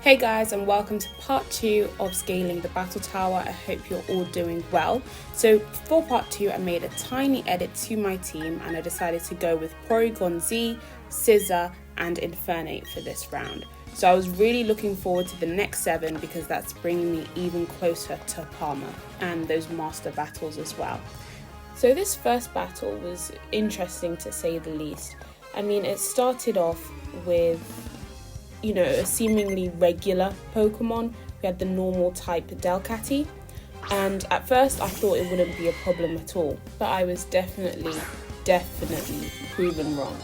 Hey guys, and welcome to part 2 of scaling the battle tower. I hope you're all doing well. So for part 2, I made a tiny edit to my team and I decided to go with Porygon-Z, Scissor and Infernape for this round. So I was really looking forward to the next 7 because that's bringing me even closer to Palmer and those master battles as well. So this first battle was interesting to say the least. I mean, it started off with a seemingly regular Pokemon. We had the normal type Delcatty, and at first I thought it wouldn't be a problem at all, but I was definitely proven wrong.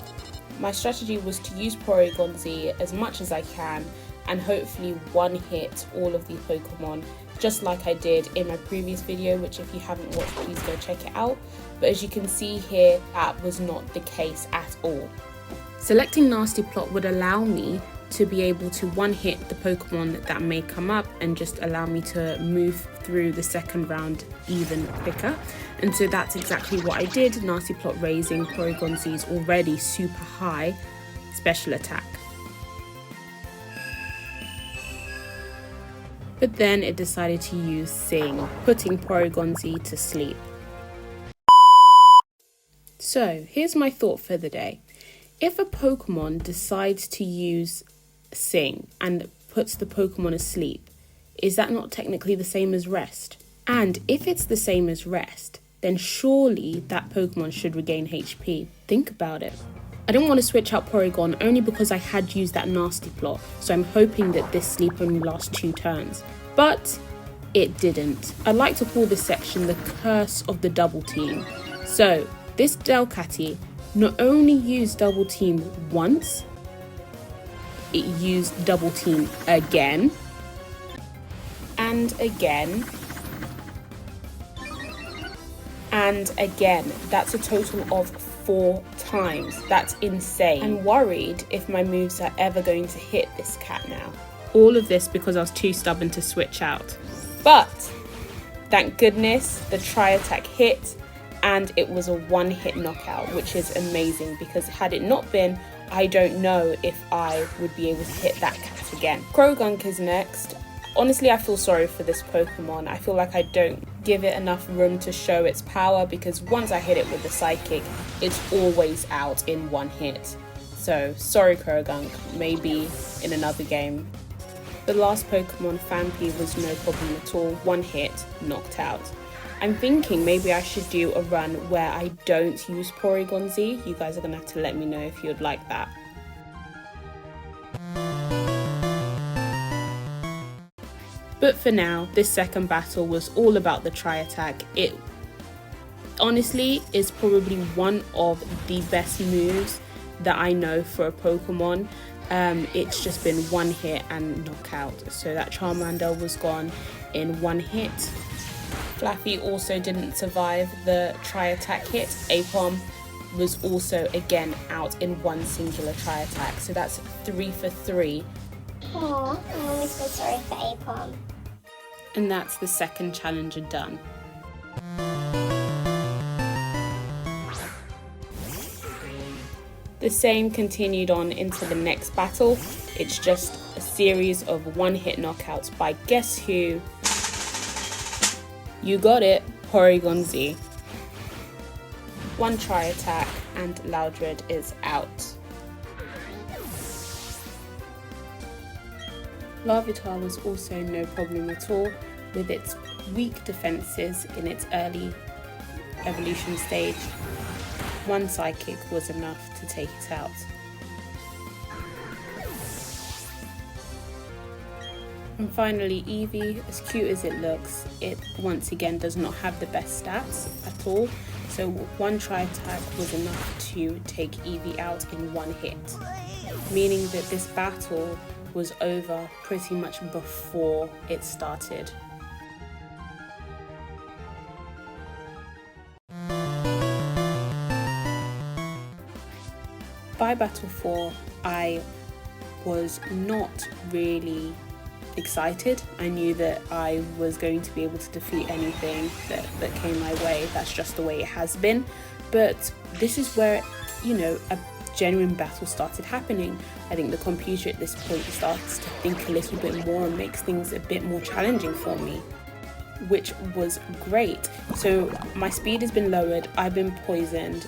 My strategy was to use Porygon-Z as much as I can and hopefully one-hit all of these Pokemon, just like I did in my previous video, which if you haven't watched, please go check it out. But as you can see here, that was not the case at all. Selecting Nasty Plot would allow me to be able to one-hit the Pokemon that may come up and just allow me to move through the second round even quicker. And so that's exactly what I did, Nasty Plot raising Porygon-Z's already super high special attack. But then it decided to use Sing, putting Porygon-Z to sleep. So here's my thought for the day. If a Pokemon decides to use Sing and puts the Pokemon asleep, is that not technically the same as rest? And if it's the same as rest, then surely that Pokemon should regain HP. Think about it. I didn't want to switch out Porygon only because I had used that Nasty Plot, so I'm hoping that this sleep only lasts 2 turns. But it didn't. I'd like to call this section the curse of the double team. So this Delcatty not only used double team once, it used double team again and again and again. That's a total of 4 times. That's insane. I'm worried if my moves are ever going to hit this cat now. All of this because I was too stubborn to switch out. But thank goodness the tri-attack hit and it was a one-hit knockout, which is amazing because had it not been, I don't know if I would be able to hit that cat again. Croagunk is next. Honestly, I feel sorry for this Pokemon. I feel like I don't give it enough room to show its power because once I hit it with the Psychic, it's always out in one hit. So, sorry Croagunk, maybe in another game. The last Pokemon, Phanpy, was no problem at all. One hit, knocked out. I'm thinking maybe I should do a run where I don't use Porygon-Z. You guys are going to have to let me know if you'd like that. But for now, this second battle was all about the tri-attack. It honestly is probably one of the best moves that I know for a Pokemon. It's just been one hit and knockout. So that Charmander was gone in one hit. Flaffy also didn't survive the tri-attack hit. Apom was also again out in one singular tri-attack. So that's 3 for 3. Aww, I'm always so sorry for Apom. And that's the second challenger done. The same continued on into the next battle. It's just a series of one-hit knockouts by guess who? You got it, Porygon-Z. One tri-attack and Loudred is out. Larvitar was also no problem at all with its weak defenses in its early evolution stage. One Psychic was enough to take it out. And finally, Eevee, as cute as it looks, it once again does not have the best stats at all. So one tri-attack was enough to take Eevee out in one hit, meaning that this battle was over pretty much before it started. By battle 4, I was not really excited. I knew that I was going to be able to defeat anything that came my way. That's just the way it has been. But this is where, a genuine battle started happening. I think the computer at this point starts to think a little bit more and makes things a bit more challenging for me, which was great. So my speed has been lowered, I've been poisoned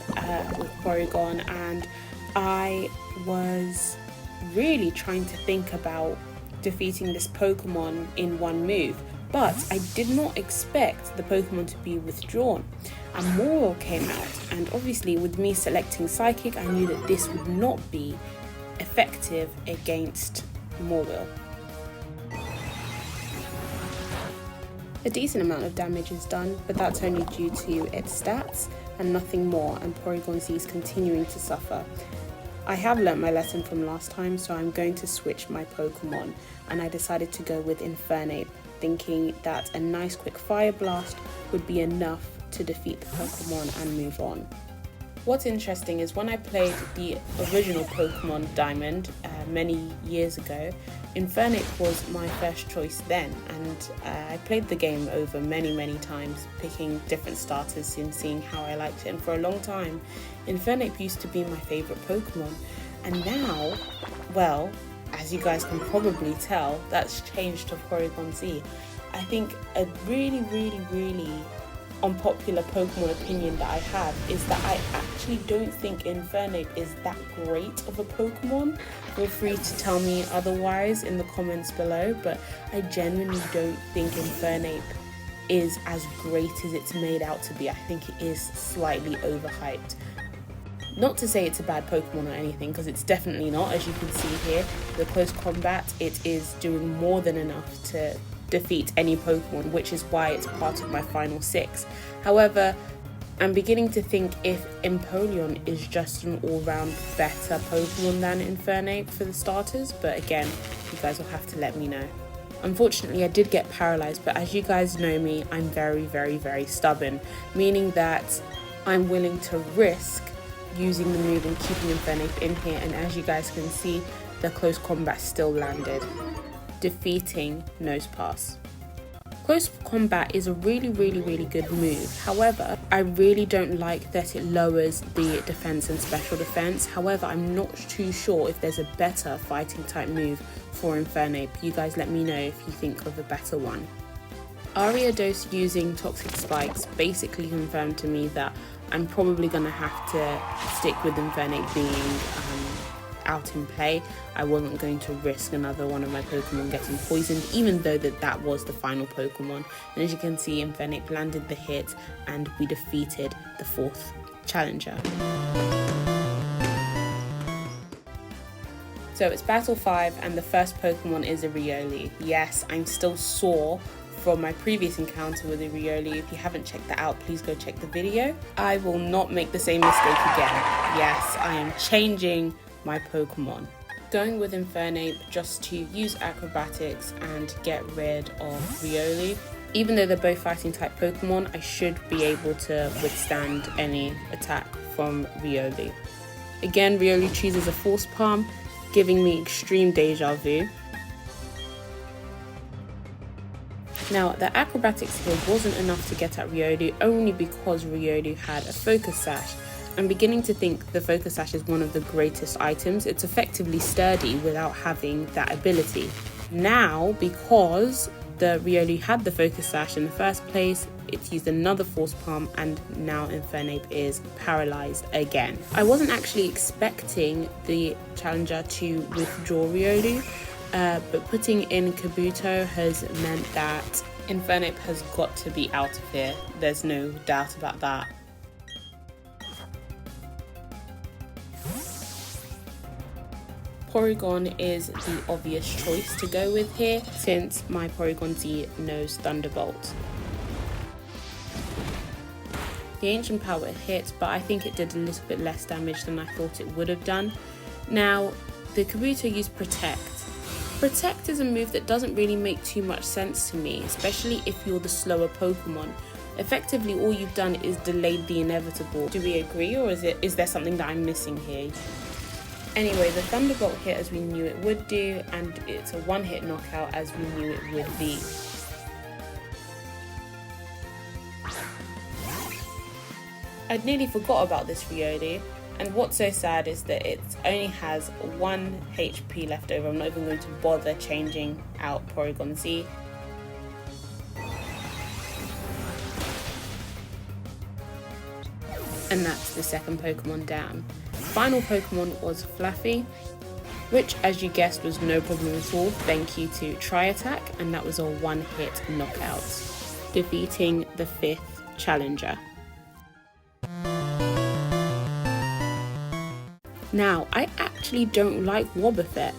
with Porygon, and I was really trying to think about defeating this Pokemon in one move, but I did not expect the Pokemon to be withdrawn. And Moral came out, and obviously with me selecting Psychic, I knew that this would not be effective against Moral. A decent amount of damage is done, but that's only due to its stats and nothing more, and Porygon-Z is continuing to suffer. I have learnt my lesson from last time, so I'm going to switch my Pokemon, and I decided to go with Infernape, thinking that a nice quick Fire Blast would be enough to defeat the Pokemon and move on. What's interesting is when I played the original Pokémon Diamond many years ago, Infernape was my first choice then, and I played the game over many times, picking different starters and seeing how I liked it, and for a long time Infernape used to be my favourite Pokemon. And now, well, as you guys can probably tell, that's changed to Porygon-Z. I think a really unpopular Pokemon opinion that I have is that I actually don't think Infernape is that great of a Pokemon. Feel free to tell me otherwise in the comments below, but I genuinely don't think Infernape is as great as it's made out to be. I think it is slightly overhyped. Not to say it's a bad Pokemon or anything, because it's definitely not. As you can see here, the close combat, it is doing more than enough to defeat any Pokemon, which is why it's part of my final 6. However, I'm beginning to think if Empoleon is just an all-round better Pokemon than Infernape for the starters, but again, you guys will have to let me know. Unfortunately, I did get paralyzed, but as you guys know me, I'm very stubborn, meaning that I'm willing to risk using the move and keeping Infernape in here, and as you guys can see, the close combat still landed, defeating Nosepass. Close combat is a really good move. However, I really don't like that it lowers the defense and special defense. However, I'm not too sure if there's a better fighting type move for Infernape. You guys let me know if you think of a better one. Ariados using Toxic Spikes basically confirmed to me that I'm probably going to have to stick with Infernape being out in play. I wasn't going to risk another one of my Pokemon getting poisoned, even though that was the final Pokemon. And as you can see, Infernape landed the hit and we defeated the 4th challenger. So it's Battle 5 and the first Pokemon is a Riolu. Yes, I'm still sore from my previous encounter with a Riolu. If you haven't checked that out, please go check the video. I will not make the same mistake again. Yes, I am changing my Pokemon. Going with Infernape just to use acrobatics and get rid of Riolu. Even though they're both fighting type Pokemon, I should be able to withstand any attack from Riolu. Again, Riolu chooses a Force Palm, giving me extreme deja vu. Now, the acrobatics here wasn't enough to get at Riolu, only because Riolu had a Focus Sash. I'm beginning to think the Focus Sash is one of the greatest items. It's effectively sturdy without having that ability. Now, because the Riolu had the Focus Sash in the first place, it's used another Force Palm, and now Infernape is paralyzed again. I wasn't actually expecting the challenger to withdraw Riolu, but putting in Kabuto has meant that Infernape has got to be out of here. There's no doubt about that. Porygon is the obvious choice to go with here, since my Porygon-Z knows Thunderbolt. The Ancient Power hit, but I think it did a little bit less damage than I thought it would have done. Now, the Kabuto used Protect. Protect is a move that doesn't really make too much sense to me, especially if you're the slower Pokemon. Effectively, all you've done is delayed the inevitable. Do we agree, or is there something that I'm missing here? Anyway, the Thunderbolt hit as we knew it would do, and it's a one-hit knockout as we knew it would be. I'd nearly forgot about this Riolu. And what's so sad is that it only has 1 HP left over. I'm not even going to bother changing out Porygon-Z. And that's the second Pokemon down. Final Pokemon was Fluffy, which, as you guessed, was no problem at all. Thank you to Tri-Attack, and that was a 1-hit knockout, defeating the 5th challenger. Now, I actually don't like Wobbuffet.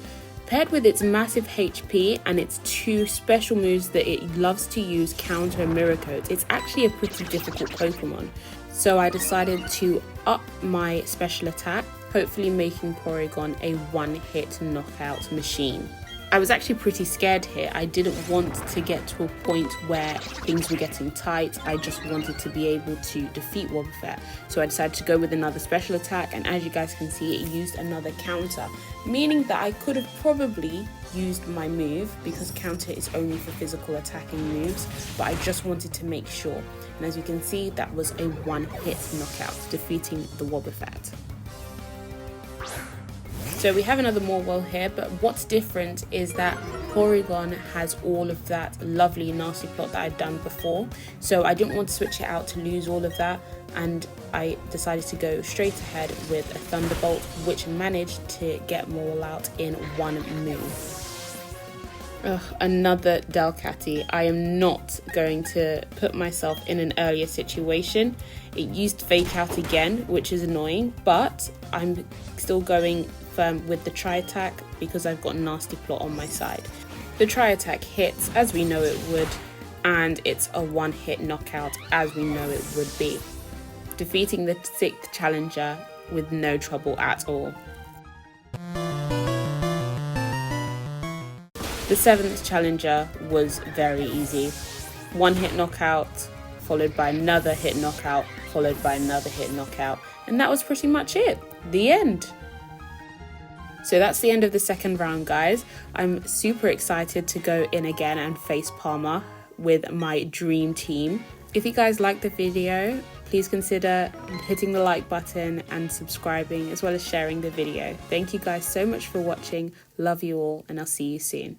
Paired with its massive HP and its 2 special moves that it loves to use, Counter and Mirror Coat, it's actually a pretty difficult Pokemon. So I decided to up my special attack, hopefully making Porygon a 1-hit knockout machine. I was actually pretty scared here. I didn't want to get to a point where things were getting tight. I just wanted to be able to defeat Wobbuffet. So I decided to go with another special attack, and as you guys can see, it used another counter, meaning that I could have probably used my move, because counter is only for physical attacking moves, but I just wanted to make sure. And as you can see, that was a 1-hit knockout, defeating the Wobbuffet. So we have another Morwell here, but what's different is that Porygon has all of that lovely nasty plot that I'd done before. So I didn't want to switch it out to lose all of that, and I decided to go straight ahead with a Thunderbolt, which managed to get Morwell out in 1 move. Ugh, another Delcatty. I am not going to put myself in an earlier situation. It used Fake Out again, which is annoying, but I'm still going firm with the Tri-Attack because I've got Nasty Plot on my side. The Tri-Attack hits as we know it would, and it's a 1-hit knockout as we know it would be, defeating the 6th challenger with no trouble at all. The 7th challenger was very easy. 1-hit knockout, followed by another hit knockout, followed by another hit knockout, and that was pretty much it. The end. So that's the end of the second round, guys. I'm super excited to go in again and face Palmer with my dream team. If you guys liked the video, please consider hitting the like button and subscribing, as well as sharing the video. Thank you guys so much for watching. Love you all, and I'll see you soon.